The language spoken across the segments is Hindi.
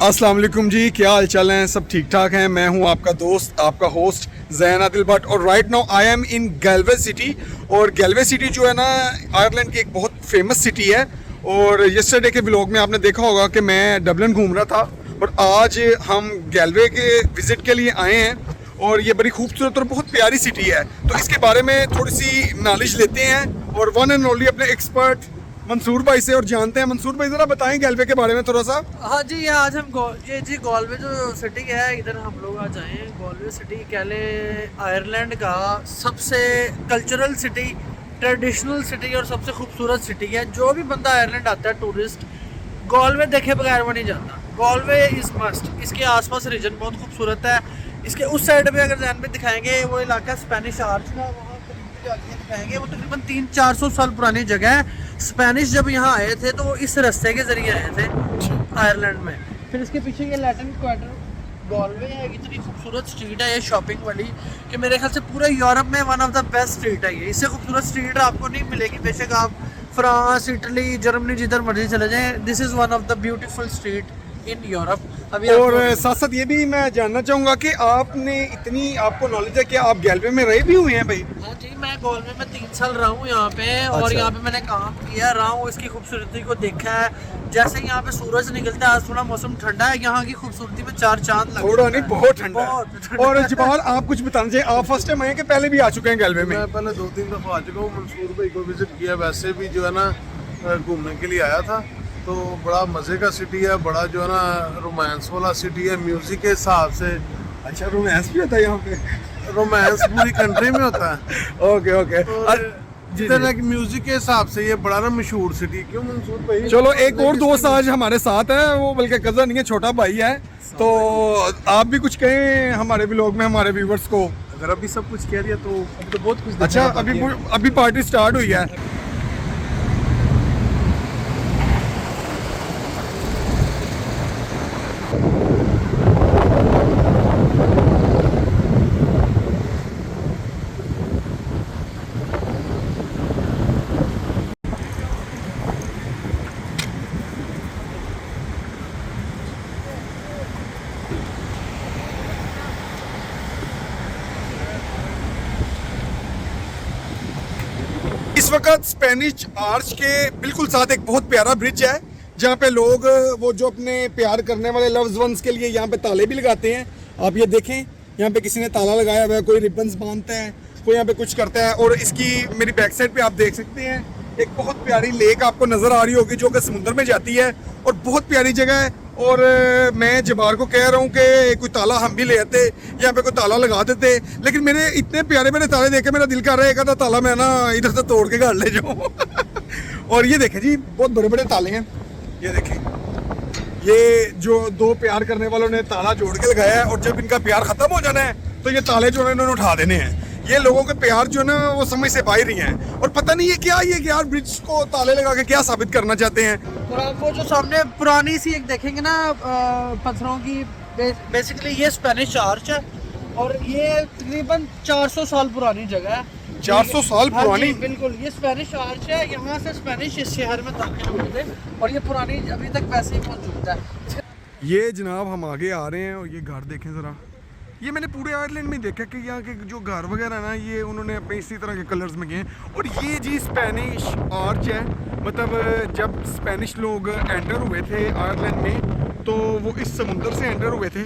अस्सलाम वालेकुम जी, क्या हाल चाल हैं? सब ठीक ठाक हैं। मैं हूं आपका दोस्त, आपका होस्ट ज़ैन आदिल भट्ट और right now I am in Galway city. और गैल्वे सिटी जो है ना, आयरलैंड की एक बहुत फेमस सिटी है। और यस्टरडे के व्लॉग में आपने देखा होगा कि मैं डबलिन घूम रहा था और आज हम गैल्वे के विज़िट के लिए आए हैं। और ये बड़ी खूबसूरत और बहुत प्यारी सिटी है, तो इसके बारे में थोड़ी सी नॉलेज लेते हैं और वन एंड ओनली अपने एक्सपर्ट मंसूर भाई से और जानते हैं। मंसूर भाई ज़रा बताएं गैल्वे के बारे में थोड़ा सा। हाँ जी, आज हम गॉल्वे जो सिटी है, इधर हम लोग आज आए हैं। गॉल्वे सिटी कह ले आयरलैंड का सबसे कल्चरल सिटी, ट्रेडिशनल सिटी और सबसे खूबसूरत सिटी है। जो भी बंदा आयरलैंड आता है टूरिस्ट, गॉल्वे देखे बगैर वो नहीं जाता। गॉल्वे इज़ मस्ट। इसके आसपास रीजन बहुत खूबसूरत है। इसके उस साइड में अगर ध्यान में दिखाएंगे, वो इलाका स्पेनिश आर्च का, वहाँ दिखाएंगे। वो तकरीबन 300-400 साल पुरानी जगह है। स्पेनिश जब यहाँ आए थे तो वो इस रास्ते के जरिए आए थे आयरलैंड में। फिर इसके पीछे ये लैटिन क्वार्टर गॉल्वे है। इतनी खूबसूरत स्ट्रीट है ये शॉपिंग वाली कि मेरे ख्याल से पूरे यूरोप में one of the best street है ये। इससे खूबसूरत स्ट्रीट आपको नहीं मिलेगी, बेशक आप फ्रांस, इटली, जर्मनी जिधर मर्जी चले जाएं। This is one of the beautiful street in Europe. अभी और साथ साथ ये भी मैं जानना चाहूँगा कि आपने इतनी आपको नॉलेज है कि आप गैल्वे में रहे भी हुए हैं भाई? हाँ जी, मैं गॉल्वे में 3 साल रहा हूँ यहाँ पे। और अच्छा। यहाँ पे मैंने काम किया रहा हूँ, इसकी खूबसूरती को देखा है। जैसे यहाँ पे सूरज निकलता है, आज थोड़ा मौसम ठंडा है, यहाँ की खूबसूरती में 4 चांद लगते हैं। थोड़ा नहीं, बहुत ठंडा है। बहुत ठंडा और है। जबाल आप कुछ बताना चाहिए, आप फर्स्ट टाइम आए कि पहले भी आ चुके हैं गैल्वे में? मैं पहले 2-3 दफ़ा आ चुका हूँ। मंसूर भाई को विजिट किया, वैसे भी जो है ना घूमने के लिए आया था। तो बड़ा मज़े का सिटी है, बड़ा जो है ना रोमांस वाला सिटी है म्यूज़िक के हिसाब से। अच्छा, रोमांस भी होता है यहाँ पे? रोमांस पूरी कंट्री में होता है। Okay okay. और जितना कि म्यूज़िक के हिसाब से ये बड़ा ना मशहूर सिटी है। क्यों मंसूर भाई? चलो, एक और दोस्त आज हमारे साथ है, वो बल्कि कज़न नहीं है, छोटा भाई है। तो आप भी कुछ कहें हमारे व्लॉग में हमारे व्यूवर्स को। अगर अभी सब कुछ कह दिया तो अब तो बहुत कुछ अच्छा, अभी पार्टी स्टार्ट हुई है। इस वक्त स्पेनिश आर्च के बिल्कुल साथ एक बहुत प्यारा ब्रिज है, जहाँ पे लोग वो जो अपने प्यार करने वाले लव्स वंस के लिए यहाँ पे ताले भी लगाते हैं। आप ये देखें, यहाँ पे किसी ने ताला लगाया हुआ है, कोई रिबन्स बांधता है, कोई यहाँ पे कुछ करता है। और इसकी मेरी बैक साइड पे आप देख सकते हैं, एक बहुत प्यारी लेक आपको नज़र आ रही होगी जो कि समुद्र में जाती है और बहुत प्यारी जगह है। और मैं जबार को कह रहा हूँ कि कोई ताला हम भी ले आते, यहाँ पे कोई ताला लगा देते। लेकिन मेरे इतने प्यारे प्यारे ताले देख के मेरा दिल कर रहा है एक आधा ताला मैं ना इधर से तोड़ के घर ले जाऊँ। और ये देखें जी, बहुत बड़े बड़े ताले हैं। ये देखें, ये जो दो प्यार करने वालों ने ताला जोड़ के लगाया है, और जब इनका प्यार ख़त्म हो जाना है तो ये ताले जो है इन्होंने उठा देने हैं। ये लोगों के प्यार जो है ना वो समझ से बाहर ही हैं। और पता नहीं ये क्या, ये यार ब्रिज को ताले लगा के क्या साबित करना चाहते हैं। और आप वो जो सामने पुरानी सी एक देखेंगे ना पत्थरों की, बेसिकली ये स्पेनिश आर्च है। और ये तकरीबन 400 साल पुरानी जगह है। 400 साल हाँ पुरानी? जी, बिल्कुल। ये स्पेनिश आर्च है, यहाँ से स्पेनिश इस शहर में दाखिल हुए थे और ये पुरानी अभी तक वैसे ही मौजूद है। ये जनाब हम आगे आ रहे हैं और ये घर देखें ज़रा। ये मैंने पूरे आयरलैंड में देखा कि यहाँ के जो घर वगैरह ना, ये उन्होंने अपने इसी तरह के कलर्स में किए हैं। और ये जी स्पेनिश आर्च है, मतलब जब स्पेनिश लोग एंटर हुए थे आयरलैंड में तो वो इस समुंदर से एंटर हुए थे।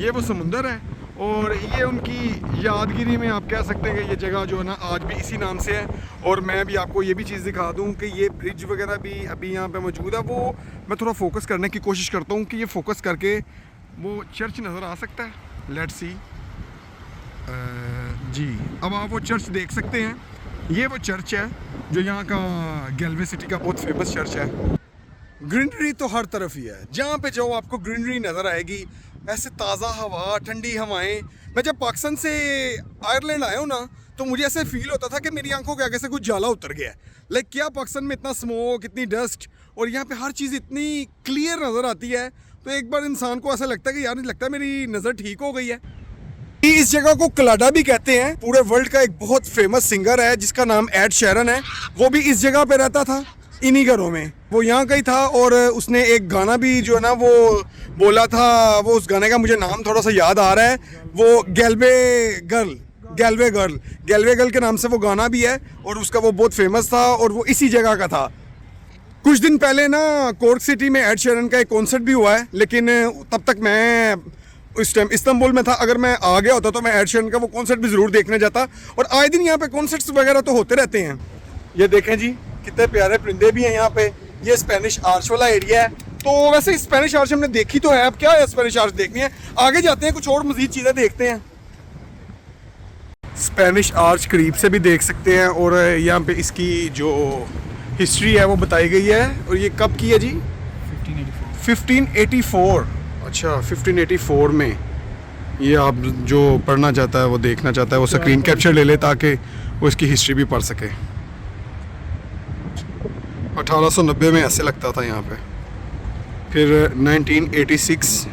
ये वो समुंदर है और ये उनकी यादगिरी में आप कह सकते हैं कि ये जगह जो है ना आज भी इसी नाम से है। और मैं भी आपको ये भी चीज़ दिखा दूँ कि ये ब्रिज वगैरह भी अभी यहाँ पे मौजूद है। वो मैं थोड़ा फोकस करने की कोशिश करता हूँ कि ये फोकस करके वो चर्च नज़र आ सकता है। लेट्स सी जी, अब आप वो चर्च देख सकते हैं। ये वो चर्च है जो यहाँ का गैल्वे सिटी का बहुत फेमस चर्च है। ग्रीनरी तो हर तरफ ही है, जहाँ पे जाओ आपको ग्रीनरी नज़र आएगी। ऐसे ताज़ा हवा, ठंडी हवाएं। मैं जब पाकिस्तान से आयरलैंड आया हूँ ना, तो मुझे ऐसे फील होता था कि मेरी आंखों के आगे से कुछ जाला उतर गया है। लाइक क्या पाकिस्तान में इतना स्मोक, इतनी डस्ट, और यहाँ पे हर चीज़ इतनी क्लियर नज़र आती है। तो एक बार इंसान को ऐसा लगता है कि यार, नहीं लगता मेरी नज़र ठीक हो गई है। इस जगह को कलाडा भी कहते हैं। पूरे वर्ल्ड का एक बहुत फेमस सिंगर है जिसका नाम एड शेरन है, वो भी इस जगह पे रहता था। इन्हीं घरों में। वो यहाँ का ही था और उसने एक गाना भी जो है ना वो बोला था, वो उस गाने का मुझे नाम थोड़ा सा याद आ रहा है, वो गैल्वे गर्ल के नाम से वो गाना भी है और उसका वो बहुत फेमस था और वो इसी जगह का था। कुछ दिन पहले ना कॉर्क सिटी में एड शेरन का एक कॉन्सर्ट भी हुआ है, लेकिन तब तक मैं इस टाइम इस्तांबुल में था। अगर मैं आ गया होता तो मैं एड शेरन का वो कॉन्सर्ट भी ज़रूर देखने जाता। और आए दिन यहाँ पे कॉन्सर्ट्स वगैरह तो होते रहते हैं। ये देखें जी कितने प्यारे परिंदे भी हैं यहाँ पे। ये स्पेनिश आर्च वाला एरिया है। तो वैसे स्पेनिश आर्च हमने देखी तो है, अब क्या है स्पेनिश आर्च देखनी है, आगे जाते हैं कुछ और मज़ीद चीज़ें देखते हैं। स्पेनिश आर्च करीब से भी देख सकते हैं और यहाँ पे इसकी जो हिस्ट्री है वो बताई गई है। और ये कब की है जी? 1584। अच्छा 1584 में। ये आप जो पढ़ना चाहता है वो देखना चाहता है वो स्क्रीन कैप्चर ले ले ताकि वो इसकी हिस्ट्री भी पढ़ सके। 1890 में ऐसे लगता था यहाँ पे। फिर 1986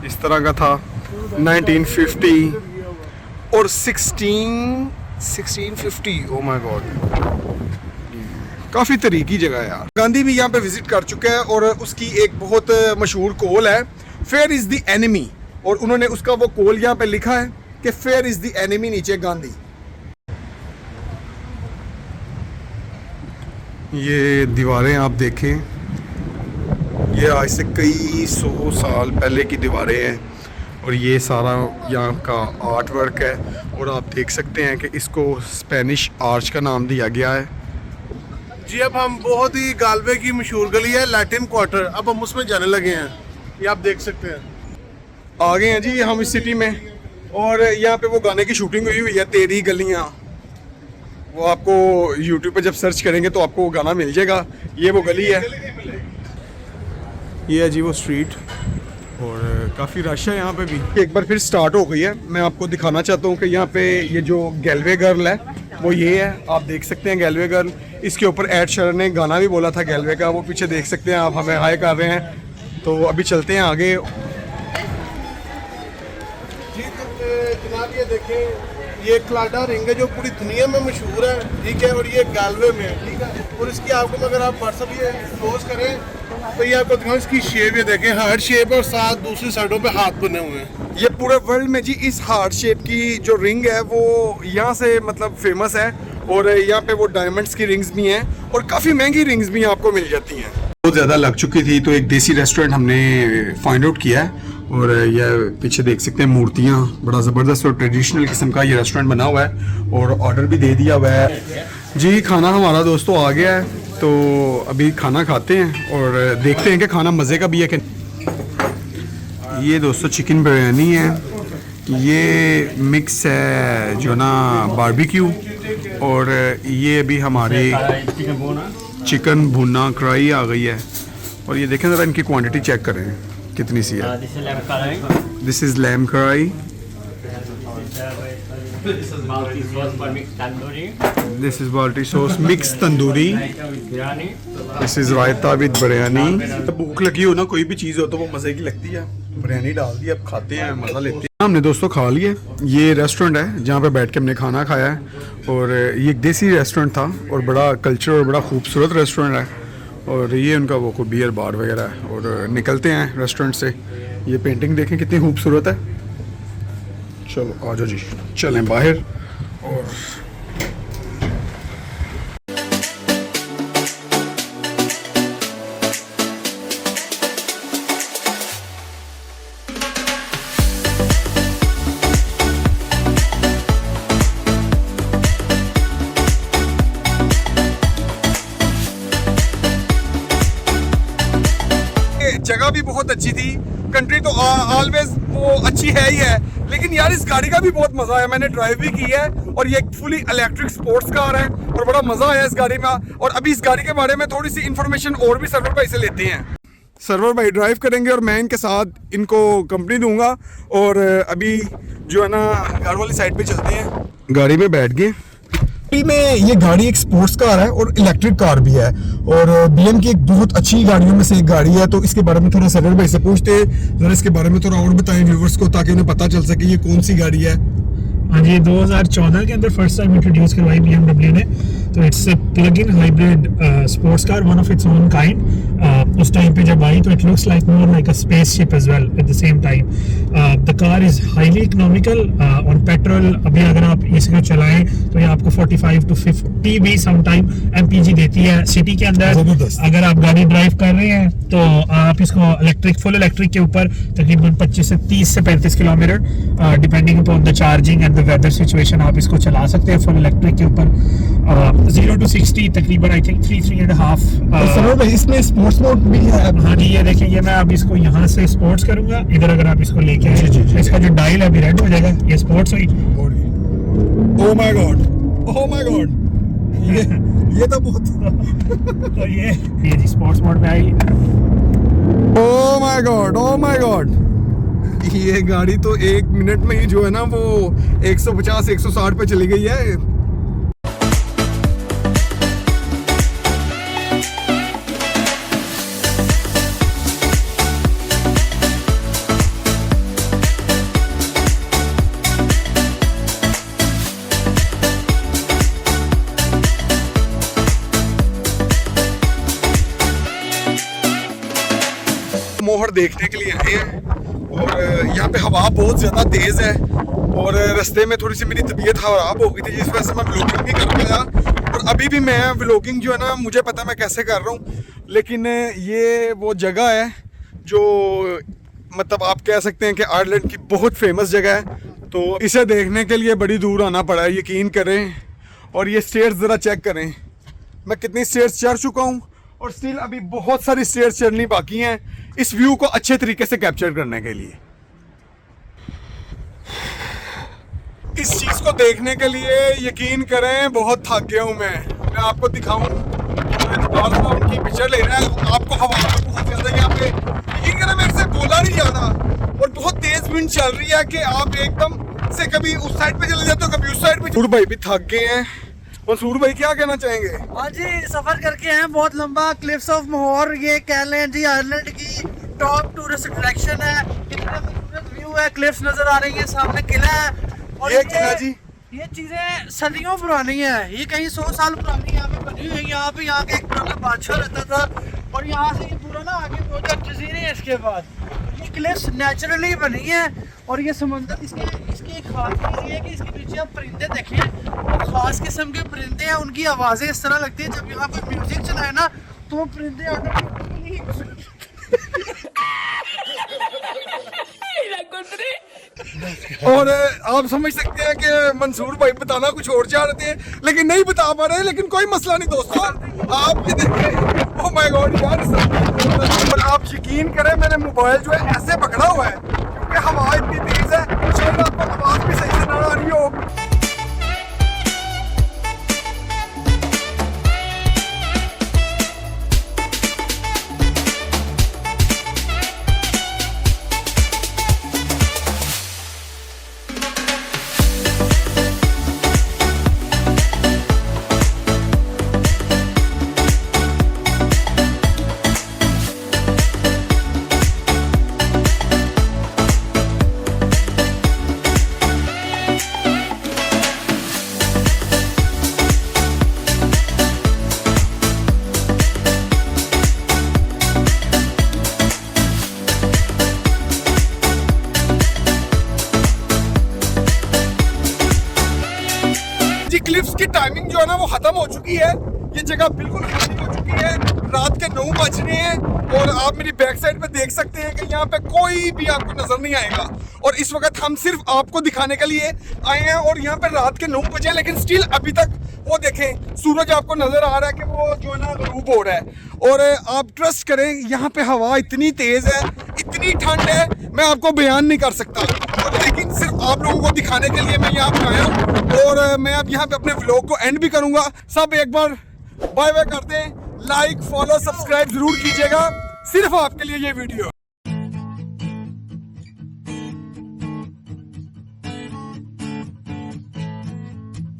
इस तरह का था, 1950 और 1650। ओ माय गॉड, काफ़ी तरीकी जगह है यार। गांधी भी यहाँ पे विजिट कर चुका है और उसकी एक बहुत मशहूर कोल है, फेयर इज़ द एनिमी। और उन्होंने उसका वो कोल यहाँ पे लिखा है कि फेयर इज़ द एनिमी, नीचे गांधी। ये दीवारें आप देखें, ये आज से कई 100 साल पहले की दीवारें हैं और ये सारा यहाँ का आर्ट वर्क है। और आप देख सकते हैं कि इसको स्पेनिश आर्च का नाम दिया गया है। जी अब हम बहुत ही गालवे की मशहूर गली है लैटिन क्वार्टर, अब हम उसमें जाने लगे हैं। ये आप देख सकते हैं। आ गए हैं जी हम इस सिटी में और यहाँ पे वो गाने की शूटिंग हुई है, तेरी गलियाँ। वो आपको यूट्यूब पे जब सर्च करेंगे तो आपको वो गाना मिल जाएगा। ये वो गली है, ये है जी वो स्ट्रीट और काफ़ी रश है यहाँ पे भी। एक बार फिर स्टार्ट हो गई है। मैं आपको दिखाना चाहता हूँ कि यहाँ पे ये जो गैल्वे गर्ल है वो ये है, आप देख सकते हैं गैल्वे गर्ल। इसके ऊपर एड शेरन ने गाना भी बोला था गैल्वे का, वो पीछे देख सकते हैं आप, हमें हाई कर रहे हैं। तो अभी चलते हैं आगे। जी तो जनाब ये देखें, ये क्लाडा रिंग है जो पूरी दुनिया में मशहूर है, ठीक है, और ये गालवे में है, ठीक है। और इसकी आपको अगर आप व्हाट्सअप ये क्लोज करें तो ये आपको दिखाऊं, इसकी शेप ये देखें, हार्ट शेप है और साथ दूसरी साइडों पे हाथ बने हुए हैं। ये पूरे वर्ल्ड में जी इस हार्ट शेप की जो रिंग है वो यहाँ से मतलब फेमस है। और यहाँ पे वो डायमंड्स की रिंग्स भी हैं और काफ़ी महंगी रिंग्स भी आपको मिल जाती हैं। बहुत ज़्यादा लग चुकी थी तो एक देसी रेस्टोरेंट हमने फाइंड आउट किया है। और ये पीछे देख सकते हैं मूर्तियाँ, बड़ा ज़बरदस्त और ट्रेडिशनल किस्म का ये रेस्टोरेंट बना हुआ है और ऑर्डर भी दे दिया हुआ है जी। खाना हमारा दोस्तों आ गया है तो अभी खाना खाते हैं और देखते हैं कि खाना मज़े का भी है कि। ये दोस्तों चिकन बिरयानी है, ये मिक्स है जो ना बारबेक्यू, और ये अभी हमारी चिकन भुना कढ़ाई आ गई है। और ये देखें ज़रा इनकी क्वांटिटी चेक करें कितनी सी है। दिस इज़ लैम कढ़ाई, दिस इज़ बाल्टी sauce mix tandoori, this is raita with biryani. भूख लगी हो ना कोई भी चीज़ हो तो वो मज़े की लगती है। बिरयानी डाल दी, अब खाते हैं, मज़ा लेते हैं। हमने दोस्तों खा लिए। ये रेस्टोरेंट है जहाँ पे बैठ के हमने खाना खाया है और ये एक देसी रेस्टोरेंट था और बड़ा कल्चर और बड़ा खूबसूरत रेस्टोरेंट है। और ये उनका वो कोई बियर बार वगैरह है। और निकलते हैं रेस्टोरेंट से। ये पेंटिंग देखें कितनी खूबसूरत है। चलो आ जाओ जी, चलें बाहर। और जगह भी बहुत अच्छी थी। कंट्री तो ऑलवेज वो अच्छी है ही है, लेकिन यार इस गाड़ी का भी बहुत मज़ा आया। मैंने ड्राइव भी की है और ये फुली इलेक्ट्रिक स्पोर्ट्स कार है और बड़ा मज़ा आया इस गाड़ी में। और अभी इस गाड़ी के बारे में थोड़ी सी इन्फॉर्मेशन और भी सर्वर भाई से लेते हैं। सर्वर भाई ड्राइव करेंगे और मैं इनके साथ इनको कंपनी दूंगा। और अभी जो है ना घर वाली साइड पे चलते हैं। गाड़ी में बैठ गए। में ये गाड़ी एक स्पोर्ट्स कार है और इलेक्ट्रिक कार भी है और BM की एक बहुत अच्छी गाड़ियों में से एक गाड़ी है। तो इसके बारे में थोड़ा सरवर भाई से पूछते हैं, जरा इसके बारे में थोड़ा और बताएं व्यूवर्स को ताकि उन्हें पता चल सके ये कौन सी गाड़ी है। हाँ जी, 2014 के अंदर फर्स्ट टाइम इंट्रोड्यूस करवाई BMW ने, तो its plug in hybrid sports car, one of its own kind. उस टाइम पे जब आई तो it looks like more like a spaceship as well at the same time. The car is highly economical on petrol. अभी अगर आप इसको चलाएं तो ये आपको 45 to 50 भी सम टाइम MPG देती है सिटी के अंदर। अगर आप गाड़ी ड्राइव कर रहे हैं तो आप इसको फुल इलेक्ट्रिक के ऊपर तकरीबन 25 से 30 से 35 kilometre depending upon the charging and the weather situation आप इसको चला सकते हैं फुल इलेक्ट्रिक के ऊपर। 0 to 60 तकरीबन आई थिंक 3.5। इसमें स्पोर्ट्स मोड भी है। हाँ जी, ये देखें, ये मैं अब इसको यहाँ से स्पोर्ट्स करूंगा। इधर अगर आप इसको लेके आए तो इसका जो डायल है अभी रेड हो जाएगा, ये स्पोर्ट्स हुई। Oh my god, oh my god, ये तो बहुत तो ये जी स्पोर्ट्स मोड में आई। Oh my god, oh my god. ये गाड़ी तो 1 मिनट में ही जो है ना वो 150-160 पे चली गई है। मोहर देखने के लिए आए हैं और यहाँ पे हवा बहुत ज़्यादा तेज़ है और रास्ते में थोड़ी सी मेरी तबीयत ख़राब हो गई थी जिस वजह से मैं व्लॉगिंग नहीं कर पाया। और अभी भी मैं व्लॉगिंग जो है ना मुझे पता है मैं कैसे कर रहा हूँ, लेकिन ये वो जगह है जो मतलब आप कह सकते हैं कि आयरलैंड की बहुत फेमस जगह है। तो इसे देखने के लिए बड़ी दूर आना पड़ा है, यकीन करें। और ये स्टेयर्स ज़रा चेक करें, मैं कितनी स्टेयर्स चढ़ चुका हूँ और स्टिल अभी बहुत सारी स्टेयर्स चढ़नी बाकी हैं इस व्यू को अच्छे तरीके से कैप्चर करने के लिए। इस चीज़ को देखने के लिए यकीन करें बहुत थक गया हूँ मैं आपको दिखाऊं। उनकी पिक्चर ले रहा है, आपको हवा बहुत ज़्यादा यहाँ पे यकीन करें मेरे से बोला नहीं जाता और बहुत तेज़ विंड चल रही है कि आप एकदम से कभी उस साइड पे चले जाते हो कभी उस साइड पे। मंसूर भाई भी थक गए हैं। मंसूर भाई क्या कहना चाहेंगे? हाँ जी, सफर करके हैं बहुत लंबा। क्लिफ्स ऑफ मोहर ये कह लें जी आयरलैंड की टॉप टूरिस्ट अट्रैक्शन है। कितना खूबसूरत व्यू है, क्लिफ्स नजर आ रही है, सामने किला है। और ये किला जी, ये चीजें सदियों पुरानी है, ये कहीं 100 साल पुरानी यहाँ पे बनी हुई है। यहाँ पे यहाँ का एक पुराना बादशाह रहता था और यहाँ से ये पूरा ना आगे 2-4 जजीरे हैं। इसके बाद ये क्लिफ्स नेचुरली बनी है और ये समंदर इसकी एक खास चीज़ ये है कि इसके नीचे आप परिंदे देखें, वो खास किस्म के परिंदे हैं। उनकी आवाज़ें इस तरह लगती है जब यहाँ पे म्यूजिक चलाए ना तो वो परिंदे और आप समझ सकते हैं कि मंसूर भाई बताना कुछ और चाह रहे थे लेकिन नहीं बता पा रहे। लेकिन कोई मसला नहीं दोस्तों, आप ये देखें। ओह माय गॉड यार, और आप यकीन करें मैंने मोबाइल जो है ऐसे पकड़ा हुआ है क्योंकि हवा इतनी तेज है, शायद आपको आवाज भी सही से ना आ रही हो। क्लिफ्स की टाइमिंग जो है ना वो खत्म हो चुकी है। ये जगह बिल्कुल खाली हो चुकी है, रात के 9 बज रहे हैं और आप मेरी बैक साइड पे देख सकते हैं कि यहाँ पे कोई भी आपको नजर नहीं आएगा। और इस वक्त हम सिर्फ आपको दिखाने के लिए आए हैं और यहाँ पे रात के 9 बजे लेकिन स्टिल अभी तक वो देखें सूरज आपको नजर आ रहा है कि वो जो है ना गरूब हो रहा है। और आप ट्रस्ट करें यहाँ पे हवा इतनी तेज है, इतनी ठंड है, मैं आपको बयान नहीं कर सकता। लेकिन सिर्फ आप लोगों को दिखाने के लिए मैं यहाँ पे आया हूँ और मैं अब यहाँ पे अपने व्लॉग को एंड भी करूँगा। सब एक बार बाय बाय करते हैं, लाइक फॉलो सब्सक्राइब जरूर कीजिएगा, सिर्फ आपके लिए ये वीडियो।